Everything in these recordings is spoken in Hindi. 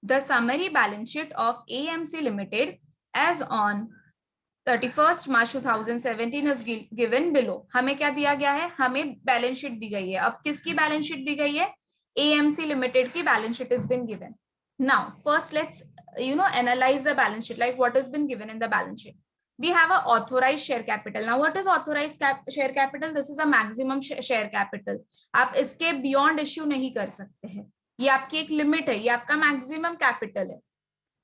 the summary balance sheet of AMC Limited as on 31st March 2017 is given below. हमें क्या दिया गया है? हमें बैलेंस शीट दी गई है. अब किसकी बैलेंस शीट दी गई है? AMC Limited की balance sheet is been given. Now first let's analyze the balance sheet, like what has been given in the balance sheet. We have a authorized share capital. Now what is authorized share capital? This is a maximum share capital. आप इसके beyond issue नहीं कर सकते हैं. ये आपकी एक लिमिट है, ये आपका मैक्सिमम कैपिटल है.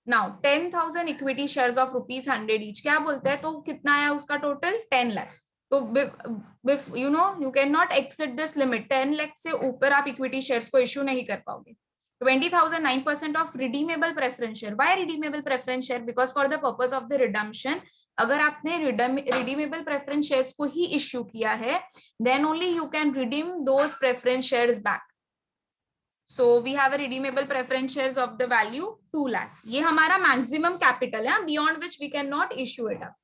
Now 10,000 equity shares of ₹100 each. क्या बोलते हैं? तो कितना आया उसका टोटल? 10 लाख. तो you can not exceed this limit. 10 lakh से ऊपर आप इक्विटी शेयर्स को इश्यू नहीं कर पाओगे. 20,000 9% of redeemable preference share. Why redeemable preference share? Because for the purpose of the redemption, अगर आपने रिडीमेबल प्रेफरेंस शेयर्स को ही इश्यू किया है, then only you can redeem those preference shares back. So we have a redeemable preference shares of the value 2 lakh. ये हमारा maximum capital है, beyond which we cannot issue it up.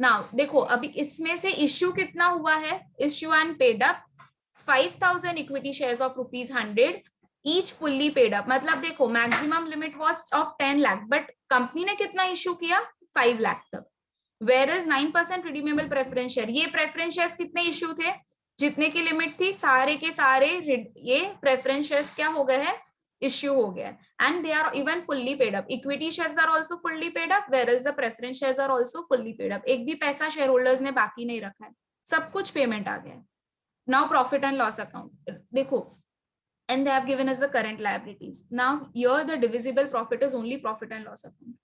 Now देखो अभी इसमें से issue कितना हुआ है? Issue and paid up 5,000 equity shares of ₹100 each fully paid up. मतलब देखो maximum limit was of 10 lakh, but company ने कितना issue किया? 5 lakh तक. Whereas 9% redeemable preference share, ये preference shares कितने issue थे? जितने की लिमिट थी सारे के सारे ये प्रेफरेंस शेयर्स क्या हो गए हैं? इश्यू हो गया. And they are even fully paid up. Equity shares are also fully paid up, where is the preference shares are also fully paid up. एक भी पैसा शेयर होल्डर्स ने बाकी नहीं रखा है, सब कुछ पेमेंट आ गया है. Now profit and loss account देखो, and they have given us the current liabilities. Now here the divisible profit is only profit and loss account,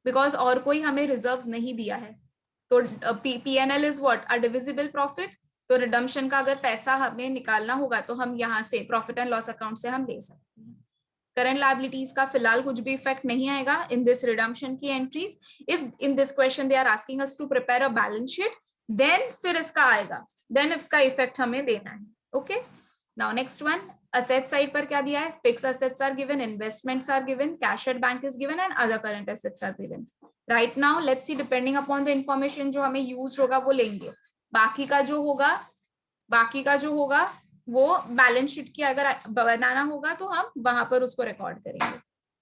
because और कोई हमें रिजर्व्स नहीं दिया है. तो P&L is what? A divisible profit. तो रिडम्पशन का अगर पैसा हमें निकालना होगा तो हम यहाँ से प्रॉफिट एंड लॉस अकाउंट से हम ले सकते हैं. करंट लायबिलिटीज का फिलहाल कुछ भी इफेक्ट नहीं आएगा इन दिस रिडम्पशन की entries. If in this question they are asking us to prepare a balance sheet, then फिर इसका आएगा, देन इसका इफेक्ट हमें देना है. Okay, now next one, asset side पर क्या दिया है? Fix assets are given, investments are given, cash at bank is given and other current assets are given. Right now let's see, depending upon the information जो हमें यूज होगा वो लेंगे. बाकी का जो होगा वो बैलेंस शीट की अगर बनाना होगा तो हम वहां पर उसको रिकॉर्ड करेंगे.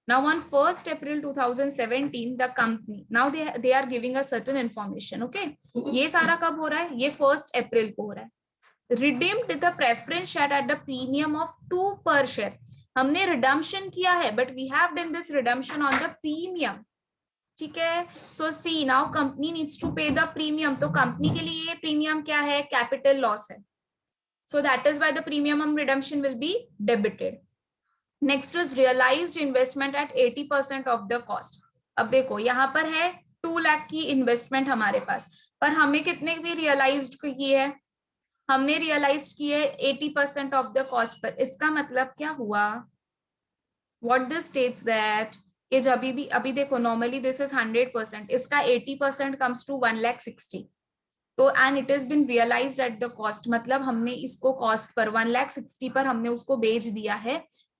Now on 1st April 2017 the company, now they are giving a certain information. Okay, ये सारा कब हो रहा है? ये 1st April को हो रहा है. Redeemed the preference share at the premium of 2 per share. हमने रिडम्पशन किया है, but we have done this redemption on the premium. ठीक है. So see now company needs to pay the premium. तो कंपनी के लिए ये प्रीमियम क्या है? कैपिटल लॉस है. So that is why the premium redemption will be debited. Next is realized investment at 80% of the cost. अब देखो यहाँ पर है 2 लाख की इन्वेस्टमेंट हमारे पास, पर हमें कितने भी रियलाइज्ड की है? हमने रियलाइज की है 80% ऑफ द कॉस्ट पर. इसका मतलब क्या हुआ? व्हाट दिस स्टेट्स दैट कि जब भी अभी देखो नॉर्मली दिस इज 100%, इसका 80% कम्स टू 1,60,000. तो and it is been realized at the cost, मतलब हमने इसको कॉस्ट पर 1,60,000 पर हमने उसको बेच दिया है.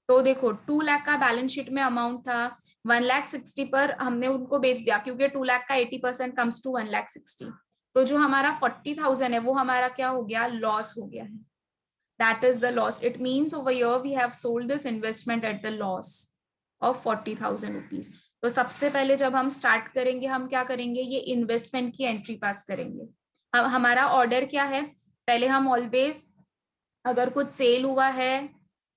तो देखो 2 लाख का बैलेंस शीट में अमाउंट था, 1,60,000 पर हमने उनको बेच दिया, क्योंकि 2 लाख का 80% कम्स टू 1,60,000. तो जो हमारा 40,000 है वो हमारा क्या हो गया? लॉस हो गया है. That is the loss. It means over here we have sold this investment at the loss of 40,000 rupees. तो सबसे पहले जब हम स्टार्ट करेंगे हम क्या करेंगे? ये इन्वेस्टमेंट की एंट्री पास करेंगे. हमारा ऑर्डर क्या है? पहले हम ऑलवेज अगर कुछ सेल हुआ है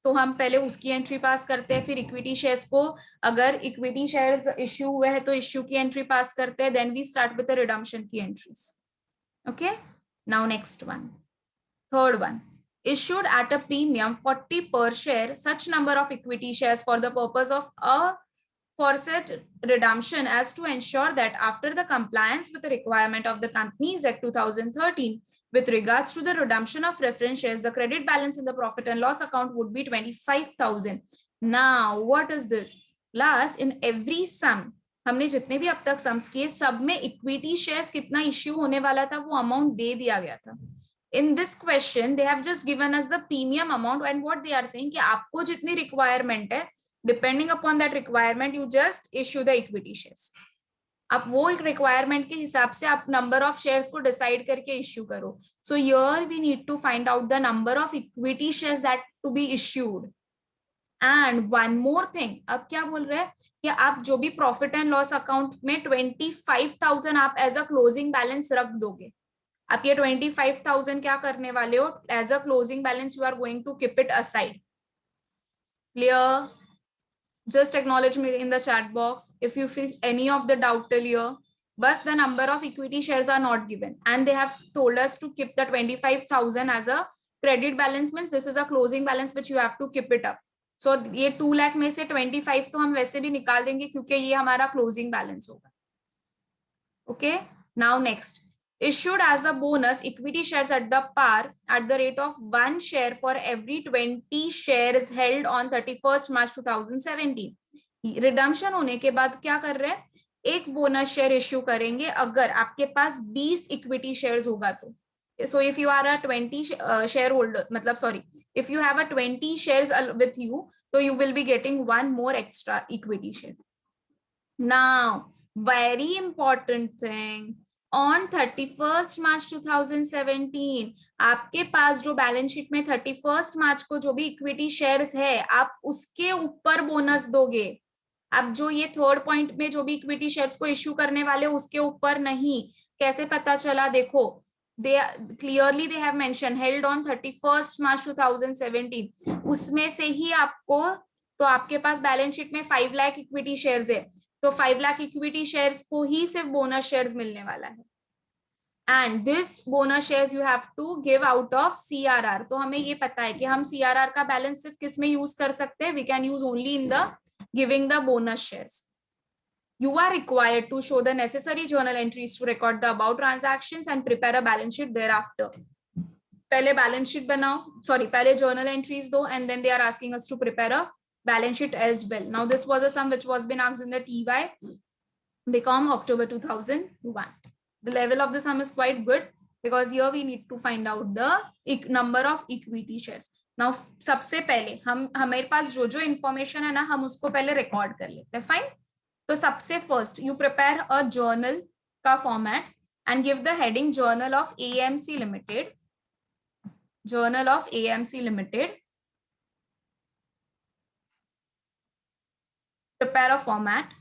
तो हम पहले उसकी एंट्री पास करते हैं, फिर इक्विटी शेयर्स को, अगर इक्विटी शेयर्स इश्यू हुए हैं तो इश्यू की एंट्री पास करते हैं, then we start with the redemption की entries. Okay, now next one, third one, issued at a premium 40 per share such number of equity shares for the purpose of a forced redemption as to ensure that after the compliance with the requirement of the Companies Act 2013 with regards to the redemption of preference shares, the credit balance in the profit and loss account would be 25,000. Now what is this? Last, in every sum हमने जितने भी अब तक सम्स किए सब में इक्विटी शेयर्स कितना इश्यू होने वाला था वो अमाउंट दे दिया गया था. In this question they have just given us the premium amount and what they are saying कि आपको जितनी requirement है, depending upon that requirement you just issue the equity shares. आप वो एक requirement के हिसाब से आप number of shares को decide करके issue करो. So here we need to find out the number of equity shares that to be issued and one more thing, अब क्या बोल रहे हैं कि आप जो भी प्रॉफिट एंड लॉस अकाउंट में 25,000 आप एज अ क्लोजिंग बैलेंस रख दोगे. आप ये 25,000 क्या करने वाले हो, as a closing balance you are going to keep it aside. Clear? Just acknowledge me in the chat box if you face any of the doubt till here. But the number of equity shares are not given, and they have told us to keep the 25,000 as a credit balance. Means this is a closing balance which you have to keep it up. So ये 2 लाख में से 25 तो हम वैसे भी निकाल देंगे क्योंकि ये हमारा closing balance होगा. Okay. Now next, issued as a bonus equity shares at the par at the rate of 1 share for every 20 shares held on 31st March 2017. Redemption होने के बाद क्या कर रहे हैं, एक बोनस शेयर इश्यू करेंगे अगर आपके पास 20 इक्विटी शेयर्स होगा तो. So if you are a 20 shareholder, मतलब sorry, if you have a 20 shares with you, so you will be getting one more extra equity share. Now, very important thing, on 31st March 2017 आपके पास जो बैलेंस शीट में 31st मार्च को जो भी इक्विटी शेयर्स है आप उसके ऊपर बोनस दोगे. अब जो ये थर्ड पॉइंट में जो भी इक्विटी शेयर्स को इश्यू करने वाले उसके ऊपर नहीं. कैसे पता चला, देखो they clearly they have mentioned held on 31st March 2017, उसमें से ही आपको, तो आपके पास बैलेंस शीट में 5 लाख इक्विटी शेयर्स है तो 5 लाख इक्विटी शेयर्स को ही सिर्फ बोनस शेयर्स मिलने वाला है. And this bonus shares you have to give out of CRR. तो हमें ये पता है कि हम सीआरआर का बैलेंस सिर्फ किस में यूज कर सकते हैं, we can use only in the giving the bonus shares. You are required to show the necessary journal entries to record the above transactions and prepare a balance sheet thereafter. पहले balance sheet बनाओ, sorry, पहले journal entries दो, and then they are asking us to prepare a balance sheet as well. Now this was a sum which was been asked in the TY BCom October 2001. The level of the sum is quite good because here we need to find out the number of equity shares. Now सबसे पहले हम हमारे पास जो जो information है ना हम उसको पहले record कर लेते हैं. Fine. तो सबसे first you prepare a journal का format and give the heading journal of AMC limited. Journal of AMC limited, prepare a format.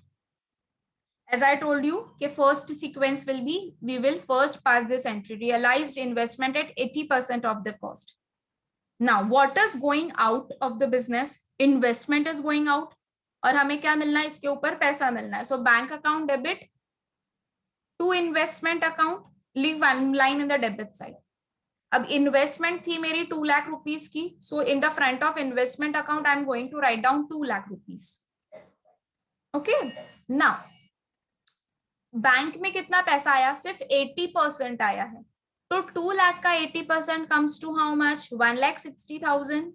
As I told you, कि first sequence will be, we will first pass this entry, realized investment at 80% of the cost. Now, what is going out of the business? Investment is going out. और हमें क्या मिलना है, इसके ऊपर पैसा मिलना है. So bank account debit to investment account, leave one line in the debit side. अब इन्वेस्टमेंट थी मेरी 2 लाख रुपीस की, so in the front of investment account I am going to write down 2 lakh rupees. Okay. Now bank में कितना पैसा आया, सिर्फ 80% आया है. तो 2 लाख का 80% कम्स टू हाउ मच, 1,60,000.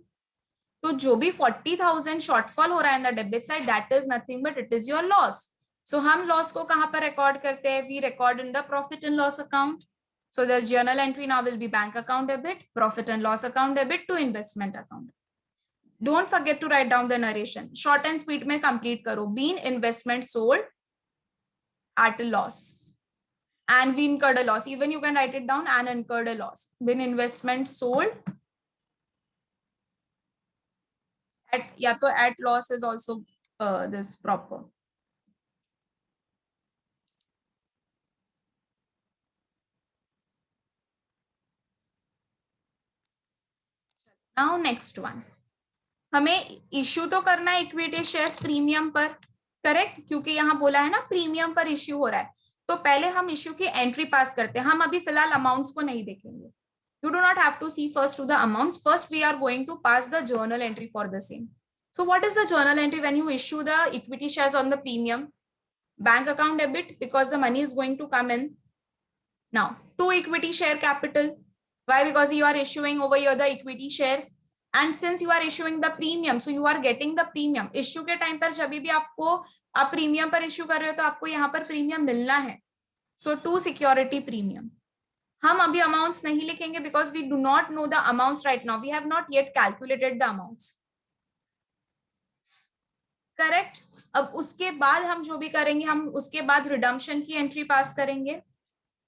तो जो भी 40,000 शॉर्टफॉल हो रहा है in the debit side, that is nothing but it is your loss. सो हम लॉस को कहां पर रिकॉर्ड करते हैं, we record in the profit and loss account. So the journal entry now will be bank account debit, profit and loss account debit to investment account. Don't forget to write down the narration, short and sweet में कंप्लीट करो. Being investment sold at a loss and we incurred a loss. Even you can write it down, and incurred a loss. When investment sold at, या तो at loss is also this proper. Now next one, हमें इश्यू तो करना है इक्विटी शेयर्स प्रीमियम पर, करेक्ट, क्योंकि यहाँ बोला है ना प्रीमियम पर इश्यू हो रहा है. तो पहले हम इश्यू की एंट्री पास करते हैं. हम अभी फिलहाल अमाउंट्स को नहीं देखेंगे. You do not have to see first to the amounts. First, we are going to pass the journal entry for the same. So what is the journal entry when you issue the equity shares on the premium? Bank account debit, because the money is going to come in. Now, to equity share capital. Why? Because you are issuing over here the equity shares. And since you are issuing the premium, so you are getting the premium. Issue के time पर जब भी आपको आप प्रीमियम पर इश्यू कर रहे हो तो आपको यहाँ पर प्रीमियम मिलना है. So to security premium. हम अभी अमाउंट्स नहीं लिखेंगे because we do not know the amounts right now. We have not yet calculated the amounts. Correct. अब उसके बाद हम जो भी करेंगे, हम उसके बाद रिडम्पशन की एंट्री पास करेंगे.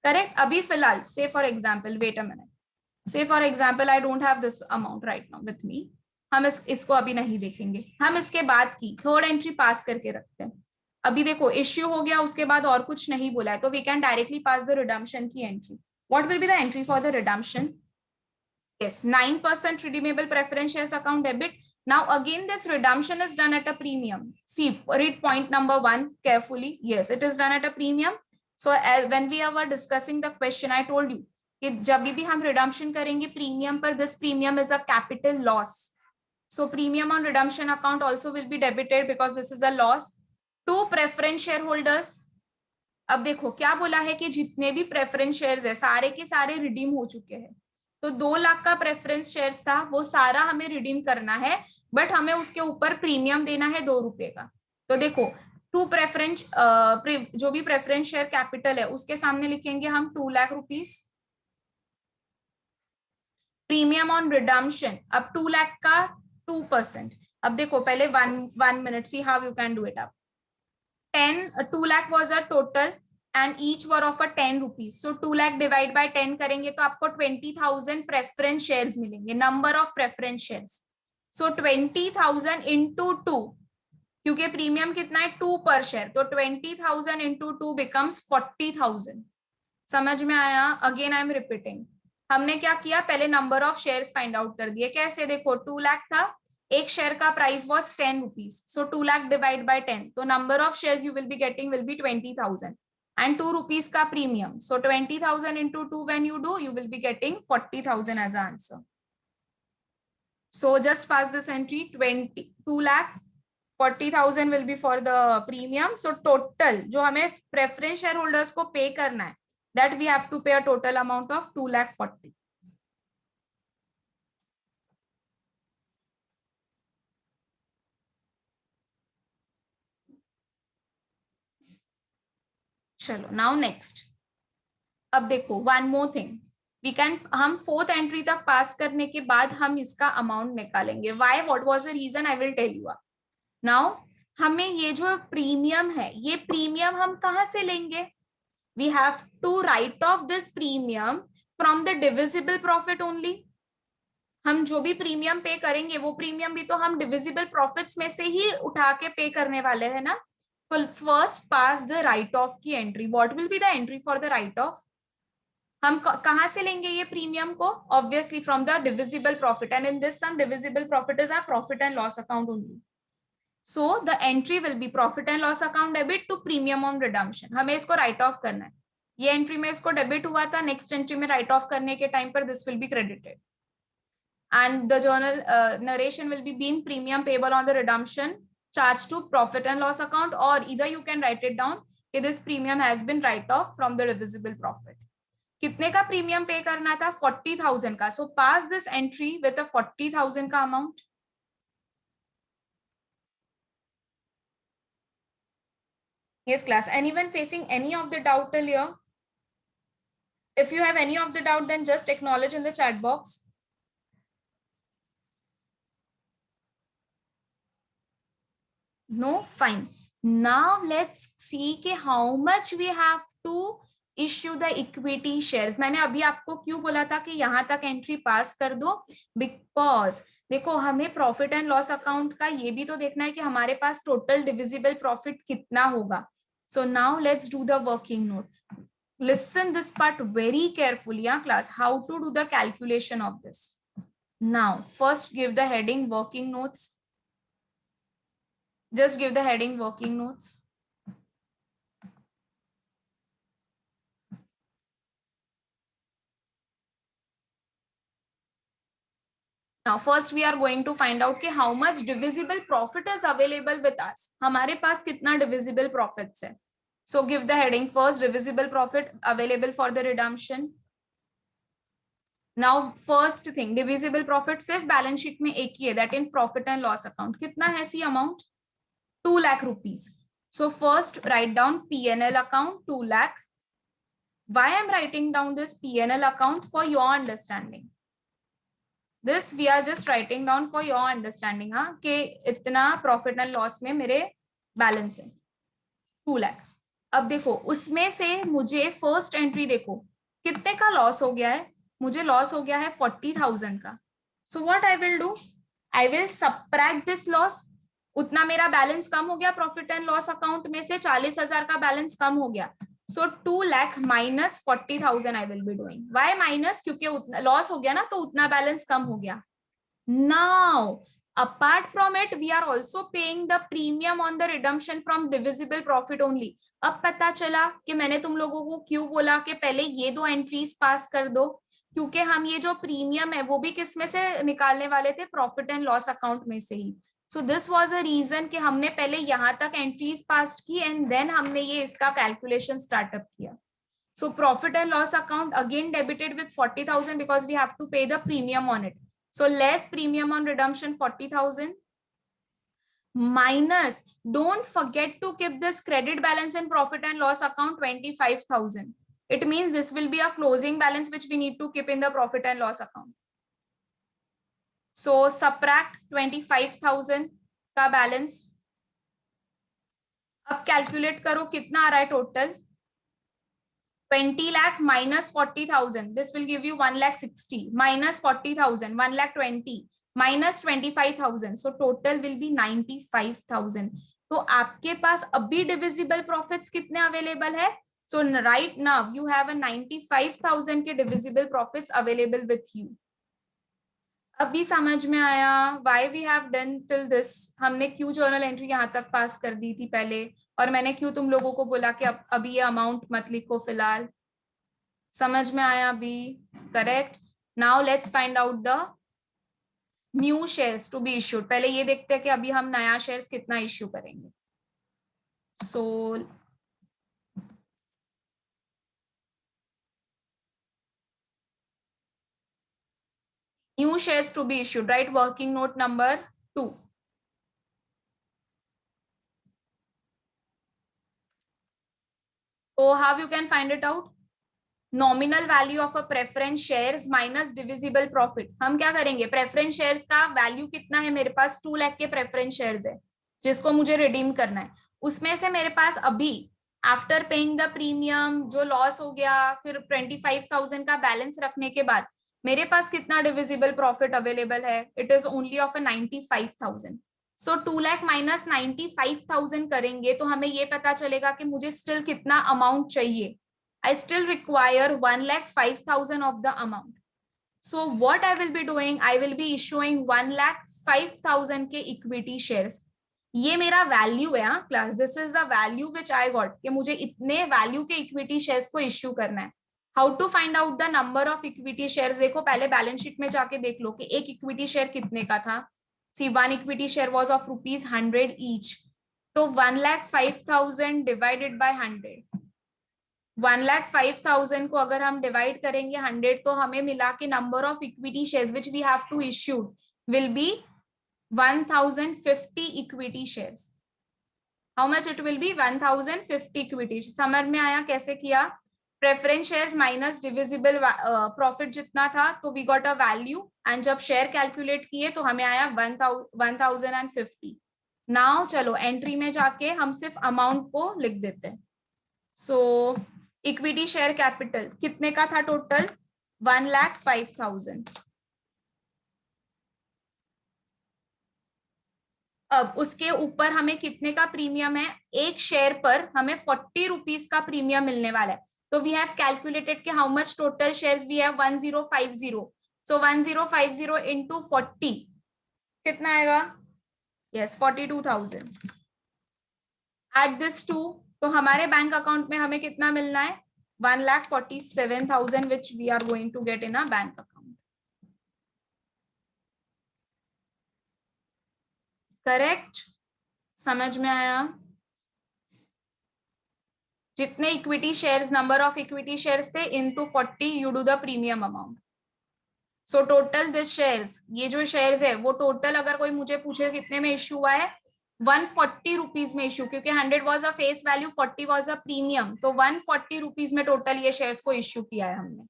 करेक्ट. अभी फिलहाल से for example, wait a minute, say for example I don't have this amount right now with me. हम इसको अभी नहीं देखेंगे, हम इसके बाद की थर्ड एंट्री पास करके रखते हैं। अभी देखो इश्यू हो गया, उसके बाद और कुछ नहीं बोला है, तो we can directly pass the redemption की entry. What will be the entry for the redemption? Yes, 9% redeemable preference shares account debit. Now again this redemption is done at a premium. See, read point number 1 carefully. Yes, it is done at a premium. So when we were discussing the question, I told you कि जब भी हम redemption करेंगे premium पर, this premium is a capital loss. So premium on redemption account also will be debited because this is a loss. To preference shareholders. अब देखो क्या बोला है कि जितने भी प्रेफरेंस शेयर्स है सारे के सारे रिडीम हो चुके हैं। तो 2 लाख का प्रेफरेंस शेयर्स था, वो सारा हमें रिडीम करना है, बट हमें उसके ऊपर प्रीमियम देना है 2 रुपए का। तो देखो टू प्रेफरेंस जो भी प्रेफरेंस शेयर कैपिटल है उसके सामने लिखेंगे हम 2 lakh rupees. Premium on redemption अब 2 लाख का 2%। अब देखो पहले 1 minute, see how you can do it. Up 2 lakh was a total and each were of a 10 rupees. So 2 lakh divide by 10 करेंगे तो आपको 20,000 preference shares मिलेंगे, number of preference shares. So 20,000 into 2, क्योंकि प्रीमियम कितना है 2 पर शेयर, तो 20,000 into 2 becomes 40,000. समझ में आया? Again I am repeating. हमने क्या किया, पहले number of shares find out कर दिए। कैसे? देखो 2 लाख था, एक शेयर का price was 10 rupees, so 2 lakh divide by 10, तो number of shares you will be getting will be 20,000 and 2 rupees का premium, so 20,000 into 2 when you do, you will be getting 40,000 as an answer. So just pass this entry, 2 lakh 40,000 will be for the premium. So total जो हमें preference shareholders को पे करना है, that we have to pay a total amount of 2 lakh 40. चलो नाउ नेक्स्ट। अब देखो one more thing, we can, हम 4th एंट्री तक पास करने के बाद हम इसका अमाउंट निकालेंगे। Why? What was the reason? I will tell you. Now हमें ये जो प्रीमियम है, ये प्रीमियम हम कहां से लेंगे? We have to write off this premium from the divisible profit only. हम जो भी प्रीमियम पे करेंगे वो प्रीमियम भी तो हम डिविजिबल प्रॉफिट्स में से ही उठा के पे करने वाले हैं ना। तो first pass the write off की entry. What will be the entry for the write off? हम कहां से लेंगे ये प्रीमियम को? Obviously from the divisible profit, and in this sum divisible profit is our profit and loss account only. So the entry will be profit and loss account debit to premium on redemption. हमें इसको राइट ऑफ करना है। ये एंट्री में इसको डेबिट हुआ था, नेक्स्ट एंट्री में राइट ऑफ करने के टाइम पर this will be credited and the journal narration will be being premium payable on the redemption charge to profit and loss account, or either you can write it down कि this premium has been write off from the divisible profit. कितने का प्रीमियम पे करना था? 40,000 का। So pass this entry with a 40,000 का amount. Yes class, anyone facing any of the doubt till here? If you have any of the doubt then just acknowledge in the chat box. No? Fine. Now let's see कि how much we have to issue the equity shares. मैंने अभी आपको क्यों बोला था कि यहाँ तक एंट्री पास कर दो? बिकॉज देखो हमें प्रॉफिट एंड लॉस अकाउंट का ये भी तो देखना है कि हमारे पास टोटल डिविजिबल प्रॉफिट कितना होगा। So now let's do the working note. Listen this part very carefully, yeah class, how to do the calculation of this. Now first give the heading working notes. Just give the heading working notes. Now first we are going to find out कि how much divisible profit is available with us. हमारे पास कितना divisible profits है? So give the heading first, divisible profit available for the redemption. Now first thing, divisible profit सिर्फ बैलेंस शीट में एक ही है, that in profit and loss account कितना है? सी amount 2 lakh rupees. So first write down P&L account 2 lakh. Why I'm writing down this P&L account? For your understanding. This we are just writing down for your understanding, हाँ कि इतना प्रॉफिट एंड लॉस में मेरे बैलेंस है 2 लाख। अब देखो उसमें से मुझे फर्स्ट एंट्री देखो कितने का लॉस हो गया है? मुझे लॉस हो गया है 40,000 का। So what I will do, I will subtract this loss, उतना मेरा बैलेंस कम हो गया प्रॉफिट एंड लॉस अकाउंट में से, 40,000 का बैलेंस कम हो गया. So 2 lakh minus 40,000 I will be doing. Why minus? क्योंकि उतना लॉस हो गया ना, तो उतना बैलेंस कम हो गया. Now apart from it we are also paying the premium on the redemption from divisible profit only. अब पता चला कि मैंने तुम लोगों को क्यों बोला कि पहले ये दो एंट्रीज पास कर दो, क्योंकि हम ये जो प्रीमियम है वो भी किस में से निकालने वाले थे, प्रॉफिट एंड लॉस अकाउंट में से ही. So this was a reason कि हमने पहले यहां तक एंट्रीज पास की एंड देन हमने ये इसका कैलकुलेशन स्टार्टअप किया. So profit and loss account again debited with 40,000 because we have to pay the premium on it. So less premium on redemption 40,000 minus, don't forget to keep this credit balance in profit and loss account 25,000. It means this will be a closing balance which we need to keep in the profit and loss account. So subtract 25,000 का balance. अब calculate करो कितना आ रहा है total. 20 lakh minus 40,000. This will give you 1,60,000 minus 40,000, 1,20,000 minus 25,000. So total will be 95,000. तो आपके पास अभी डिविजिबल प्रॉफिट्स कितने अवेलेबल है? So right now you have a 95,000 के divisible profits available with you. अभी समझ में आया why we have done till this. हमने क्यों जर्नल एंट्री यहाँ तक पास कर दी थी पहले, और मैंने क्यों तुम लोगों को बोला कि अभी ये अमाउंट मत लिखो फिलहाल. समझ में आया अभी? Correct. Now let's find out the new shares to be issued. पहले ये देखते हैं कि अभी हम नया शेयर्स कितना इश्यू करेंगे. So new shares to be issued, right? Working note number 2. So how you can find it out? Nominal value of a preference shares minus divisible profit. हम क्या करेंगे, प्रेफरेंस शेयर्स का वैल्यू कितना है मेरे पास, 2 लाख के प्रेफरेंस शेयर्स है जिसको मुझे रिडीम करना है. उसमें से मेरे पास अभी आफ्टर पेइंग द प्रीमियम जो लॉस हो गया, फिर 25,000 का बैलेंस रखने के बाद मेरे पास कितना डिविजिबल प्रॉफिट अवेलेबल है? It is only of a 95,000. So 2 lakh minus 95,000 करेंगे तो हमें ये पता चलेगा कि मुझे स्टिल कितना अमाउंट चाहिए. I still require 1,05,000 of the amount. So what I will be doing, I will be issuing 1,05,000 के equity shares. ये मेरा वैल्यू है class. This is the value which I got कि मुझे इतने वैल्यू के इक्विटी शेयर्स को इश्यू करना है. How to find out the number of equity shares? देखो पहले बैलेंस शीट में जाके देख लो कि एक इक्विटी शेयर कितने का था. See one equity share was of ₹100 each. तो 1,05,000 डिवाइडेड बाय 100. 1,05,000 को अगर हम डिवाइड करेंगे 100 तो हमें मिला कि number of equity shares which we have to issued will be 1,050 equity shares. How much it will be? 1,050 equity. समझ में आया कैसे किया? Preference shares minus divisible profit जितना था तो we got a value, and जब शेयर कैलकुलेट किए तो हमें आया 1,050. नाउ चलो एंट्री में जाके हम सिर्फ अमाउंट को लिख देते हैं. सो इक्विटी शेयर कैपिटल कितने का था टोटल? 1,05,000. अब उसके ऊपर हमें कितने का प्रीमियम है? एक शेयर पर हमें 40 रुपीज का प्रीमियम मिलने वाला है. तो वी हैव कैलकुलेटेड कि how much total shares we have, 1050. So 1050 into 40 कितना आएगा? यस 42,000. एट दिस टू, तो हमारे बैंक अकाउंट में हमें कितना मिलना है? 1,47,000 which we are going to get in a bank account. Correct? समझ में आया? जितने equity shares, number of equity shares थे into 40 you do the premium amount. So total this shares, ये जो शेयर्स है वो टोटल अगर कोई मुझे पूछे कितने में इश्यू हुआ है, 140 रुपीज में इश्यू, क्योंकि 100 was a face value, 40 was a premium. तो 140 रुपीज में टोटल ये शेयर्स को इश्यू किया है हमने.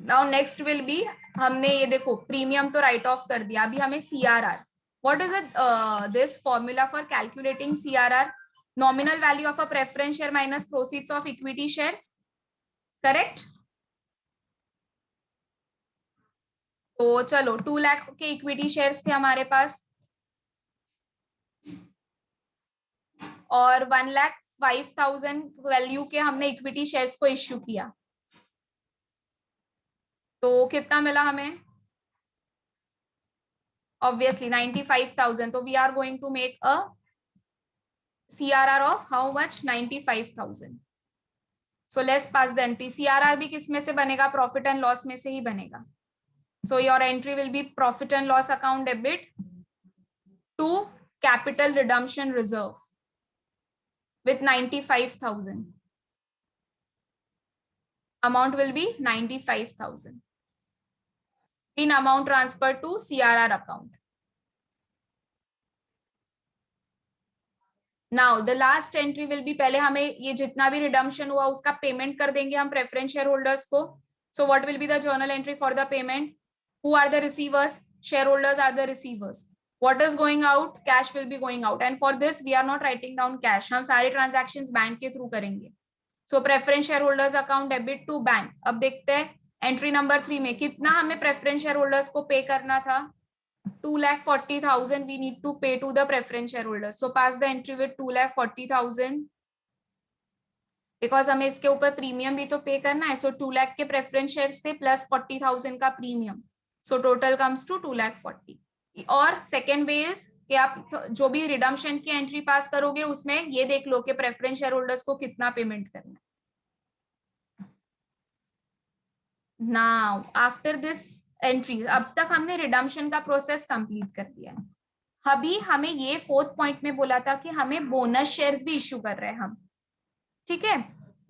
नाउ नेक्स्ट विल बी, हमने ये देखो प्रीमियम तो राइट ऑफ कर दिया, अभी हमें CRR. What is it? This formula for calculating CRR, nominal value of a preference share minus proceeds of equity shares. Correct? तो चलो 2 लाख के इक्विटी शेयर्स थे हमारे पास और 1,05,000 वैल्यू के हमने इक्विटी शेयर्स को इश्यू किया, तो कितना मिला हमें? ऑब्वियसली 95,000. तो we are going to make a CRR of how much? 95,000. So let's pass the entry. CRR भी किस में से बनेगा? प्रॉफिट एंड लॉस में से ही बनेगा. So your entry will be profit and loss account debit to capital redemption reserve with 95,000. Amount will be 95,000. In amount transfer to CRR account. Now the last entry will be, पहले हमें ये जितना भी रिडम्पशन हुआ उसका पेमेंट कर देंगे हम प्रेफरेंस शेयर होल्डर्स को. So what will be the journal entry for the payment? Who are the receivers? Shareholders are the receivers. What is going out? Cash will be going out. And for this we are not writing down cash. हम सारे transactions बैंक के थ्रू करेंगे. So preference shareholders account debit to bank. अब देखते हैं एंट्री नंबर 3 में कितना हमें प्रेफरेंस शेयर होल्डर्स को पे करना था. 2,40,000 we need to pay to the preference shareholders. So pass the entry with 2,40,000 because हमें इसके ऊपर प्रीमियम भी तो पे करना है. So 2 लाख के प्रेफरेंस शेयर्स थे प्लस 40,000 का premium. So total comes to 2,40,000. और सेकेंड वे इज कि आप जो भी रिडम्पशन की एंट्री पास करोगे उसमें ये देख लो कि प्रेफरेंस शेयर होल्डर्स को कितना पेमेंट करना है. नाउ आफ्टर दिस एंट्री अब तक हमने रिडम्पशन का प्रोसेस कंप्लीट कर दिया है. अभी हमें ये फोर्थ पॉइंट में बोला था कि हमें बोनस शेयर्स भी इश्यू कर रहे हैं हम, ठीक है.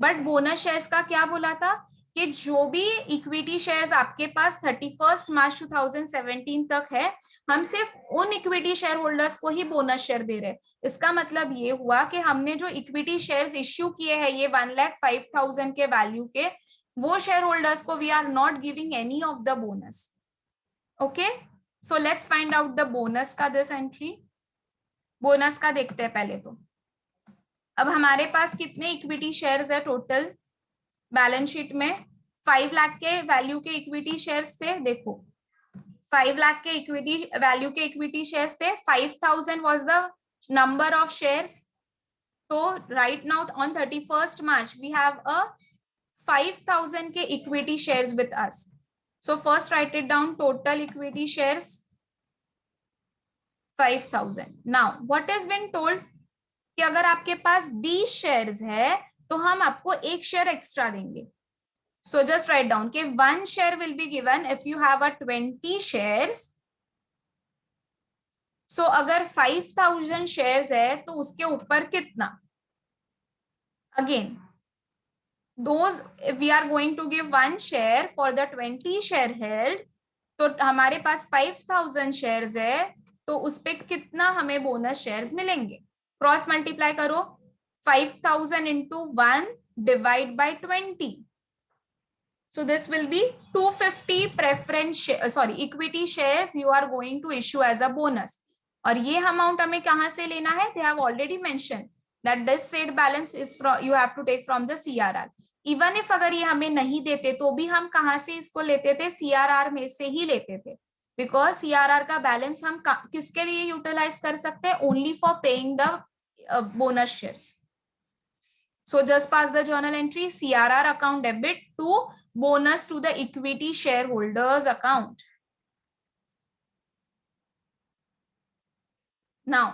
बट बोनस शेयर्स का क्या बोला था कि जो भी इक्विटी शेयर्स आपके पास 31 मार्च 2017 तक है हम सिर्फ उन इक्विटी शेयर होल्डर्स को ही बोनस शेयर दे रहे. इसका मतलब ये हुआ कि हमने जो इक्विटी शेयर्स इश्यू किए हैं ये 1,05,000 के वैल्यू के, वो शेयर होल्डर्स को we are not giving any of the bonus. Okay, so let's find out the bonus का दिस एंट्री. बोनस का देखते हैं पहले. तो अब हमारे पास कितने इक्विटी शेयर्स है टोटल बैलेंस शीट में? 5 लाख के वैल्यू के इक्विटी शेयर्स थे. देखो 5 लाख के इक्विटी वैल्यू के इक्विटी शेयर्स थे. 5,000 was the number of shares. तो right now on 31 March we have a 5,000 के equity shares with us. So first write it down. Total equity shares 5,000. Now what is been told कि अगर आपके पास 20 शेयर्स है तो हम आपको एक शेयर एक्स्ट्रा देंगे. सो जस्ट राइट डाउन कि 1 share will be given if you have a 20 shares. सो अगर 5,000 शेयर्स है तो उसके ऊपर कितना? Again those if we are going to give 1 share for the 20 share held, तो हमारे पास 5,000 शेयर्स है तो उस पे कितना हमें बोनस शेयर्स मिलेंगे? क्रॉस मल्टीप्लाई करो. 5,000 into 1 divide by 20. So this will be 250 preference equity shares you are going to issue as a bonus. और ये अमाउंट हमें कहाँ से लेना है? They have already mentioned that this said balance is from you have to take from the CRR. Even if अगर ये हमें नहीं देते तो भी हम कहाँ से इसको लेते थे? CRR में से ही लेते थे. बिकॉज CRR का बैलेंस हम किसके लिए यूटिलाइज कर सकते हैं? Only for paying the bonus shares. So just pass the journal entry. CRR account debit to bonus to the equity shareholders account. Now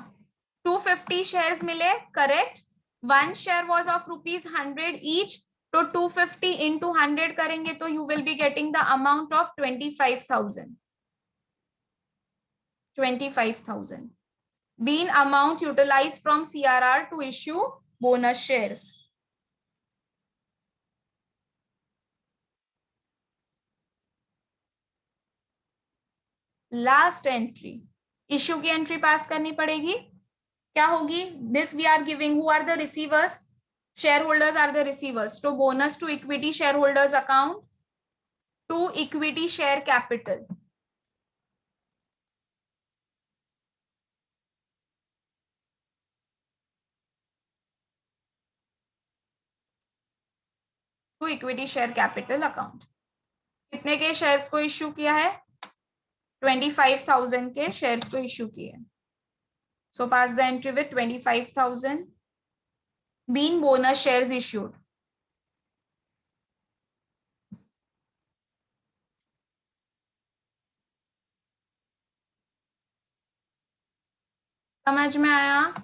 250 shares मिले, correct? 1 share was of ₹100 each. तो 250 into 100 करेंगे तो you will be getting the amount of 25,000. 25,000 being amount utilized from CRR to issue bonus shares. Last entry issue की एंट्री पास करनी पड़ेगी. क्या होगी? This we are giving. Who are the receivers? Share holders are the receivers. तो bonus to equity share holders account to equity share capital. To equity share capital account. कितने के शेयर्स को इश्यू किया है? 25,000 के शेयर्स को इश्यू किए. So pass the entry with 25,000 bean bonus shares issued. समझ में आया?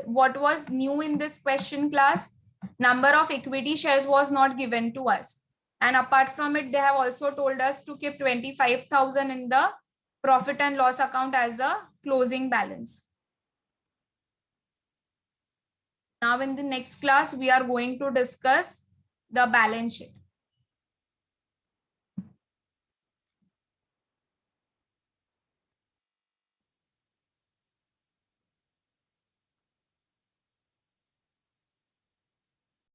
What was new in this question class? Number of equity shares was not given to us. And apart from it, they have also told us to keep 25,000 in the profit and loss account as a closing balance. Now in the next class, we are going to discuss the balance sheet.